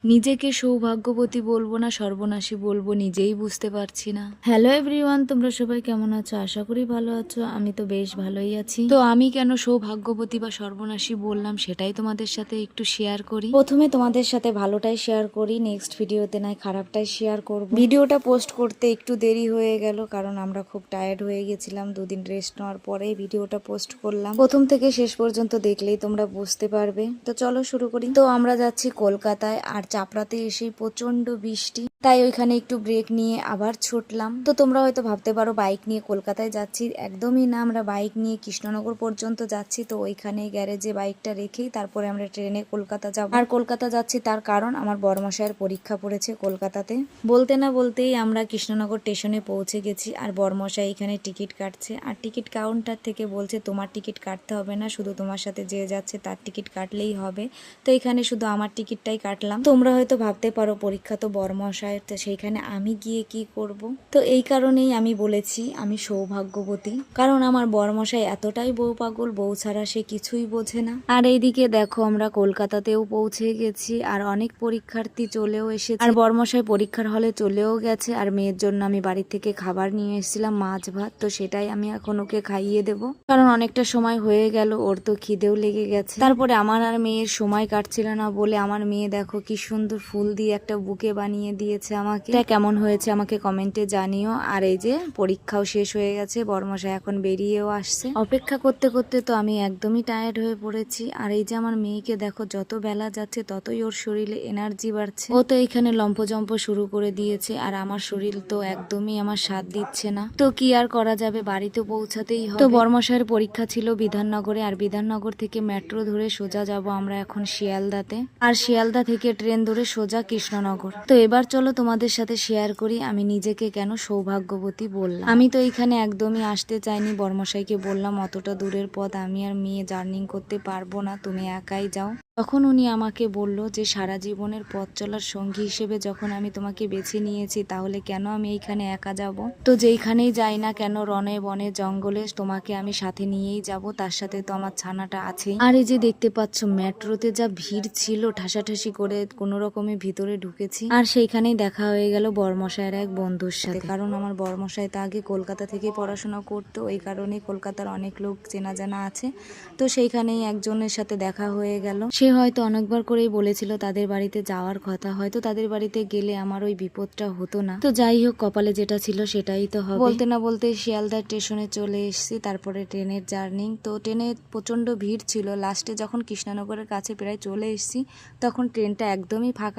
নিজেকে সৌভাগ্যবতী বলবো না সর্বনাশী বলবো নিজেই বুঝতে পারছি না। হ্যালো এভরিওয়ান, তোমরা সবাই কেমন আছো? আশা করি ভালো আছো। আমি তো বেশ ভালোই আছি। তো আমি কেন সৌভাগ্যবতী বা সর্বনাশী বললাম সেটাই তোমাদের সাথে একটু শেয়ার করি। প্রথমে তোমাদের সাথে ভালোটাই শেয়ার করি, নেক্সট ভিডিওতে নয় খারাপটাই শেয়ার করব। ভিডিওটা পোস্ট করতে একটু দেরি হয়ে গেল কারণ আমরা খুব টায়ার্ড হয়ে গেছিলাম। দুদিন রেস্ট নেওয়ার পরেই ভিডিওটা পোস্ট করলাম। প্রথম থেকে শেষ পর্যন্ত দেখলেই তোমরা বুঝতে পারবে। তো চলো শুরু করি। তো আমরা যাচ্ছি কলকাতায়, আর চাপড়াতে এসেই প্রচন্ড বৃষ্টি, তাই ওইখানে একটু ব্রেক নিয়ে আবার ছুটলাম। তো তোমরা হয়তো ভাবতে পারো বাইক নিয়ে কলকাতায় যাচ্ছি, একদমই না। আমরা বাইক নিয়ে কৃষ্ণনগর পর্যন্ত যাচ্ছি। তো ওইখানে গ্যারেজে বাইকটা রেখেই তারপরে আমরা ট্রেনে কলকাতা যাব। আর কলকাতা যাচ্ছি তার কারণ আমার বড়মশাইয়ের পরীক্ষা পড়েছে কলকাতাতে। বলতে না বলতেই আমরা কৃষ্ণনগর স্টেশনে পৌঁছে গেছি, আর বড়মশাই এখানে টিকিট কাটছে। আর টিকিট কাউন্টার থেকে বলছে তোমার টিকিট কাটতে হবে না, শুধু তোমার সাথে যে যাচ্ছে তার টিকিট কাটলেই হবে। তো এখানে শুধু আমার টিকিটটাই কাটলাম। তোমরা হয়তো ভাবতে পারো পরীক্ষা তো বড়মশাইয়ের, তো সেইখানে আমি গিয়ে কি করব। তো এই কারণেই আমি বলেছি আমি সৌভাগ্যবতী, কারণ আমার বড়মশাই এতটাই বউ পাগল, বউ ছাড়া সে কিছুই বোঝে না। আর এইদিকে দেখো আমরা কলকাতাতেও পৌঁছে গেছি, আর অনেক পরীক্ষার্থী চলেও এসেছে, আর বড়মশাই পরীক্ষার হলে চলেও গেছে। আর মেয়ের জন্য আমি বাড়ি থেকে খাবার নিয়ে এসেছিলাম, মাছ ভাত। তো সেটাই আমি এখন ওকে খাইয়ে দেবো, কারণ অনেকটা সময় হয়ে গেল, ওর তো খিদেও লেগে গেছে। তারপরে আমার আর মেয়ের সময় কাটছিল না বলে আমার মেয়ে দেখো কি সুন্দর ফুল দিয়ে একটা বুকে বানিয়ে দিয়েছে আমাকে। এটা কেমন হয়েছে আমাকে কমেন্টে জানিও। আর এই যে পরীক্ষাও শেষ হয়ে গেছে, বড়মশাই এখন বেরিয়েও আসছে। অপেক্ষা করতে করতে তো আমি একদমই টায়ার্ড হয়ে পড়েছি। আর এই যে আমার মেয়েকে দেখো, যত বেলা যাচ্ছে ততই ওর শরীরে এনার্জি বাড়ছে। ও তো এখানে লম্পজম্প শুরু করে দিয়েছে, আর আমার শরীর তো একদমই আমার সাথ দিচ্ছে না। তো কি আর করা যাবে, বাড়িতে পৌঁছাতেই হবে। তো বড়মশাইয়ের পরীক্ষা ছিল বিধাননগরে, আর বিধাননগর থেকে মেট্রো ধরে সোজা যাব আমরা এখন শিয়ালদাতে, আর শিয়ালদা থেকে ট্রেন ধরে সোজা কৃষ্ণনগর। তো এবার চলো তোমাদের সাথে শেয়ার করি আমি নিজেকে কেন সৌভাগ্যবতী বললাম। আমি তো এখানে একদমই আসতে চাইনি, বড়মশাইকে বললাম অতটা দূরের পথ আমি আর মেয়ে জার্নি করতে পারবো না, তুমি একাই যাও। তখন উনি আমাকে বলল যে সারা জীবনের পথ চলার সঙ্গী হিসেবে যখন আমি তোমাকে বেছে নিয়েছি, তাহলে কেন আমি এইখানে একা যাব। তো যেইখানেই যাই না কেন, রনে বনে জঙ্গলে, তোমাকে আমি সাথে নিয়েই যাব, তার সাথে তো আমার ছানাটা আছেই। আর এই যে দেখতে পাচ্ছ মেট্রোতে যা ভিড় ছিল, ঠাসাঠাসি করে কোনো রকমে ভিতরে ঢুকেছি। আর সেইখানেই দেখা হয়ে গেল বড়মশাইয়ের এক বন্ধুর সাথে, কারণ আমার বড়মশাই তো আগে কলকাতা থেকে পড়াশোনা করতো, এই কারণে কলকাতার অনেক লোক চেনা জানা আছে। তো সেইখানেই একজনের সাথে দেখা হয়ে গেল। সে হয়তো অনেকবার করেই বলেছিল তাদের বাড়িতে যাওয়ার কথা, হয়তো তাদের বাড়িতে গেলে আমার ওই বিপদটা হতো না। তো যাই হোক, কপালে যেটা ছিল সেটাই তো হবে। বলতে না বলতে শিয়ালদা স্টেশনে চলে এসেছি, তারপরে ট্রেনের জার্নি। তো ট্রেনে প্রচন্ড ভিড় ছিল, লাস্টে যখন কৃষ্ণনগরের কাছে প্রায় চলে এসেছি তখন ট্রেনটা একদমই ফাঁকা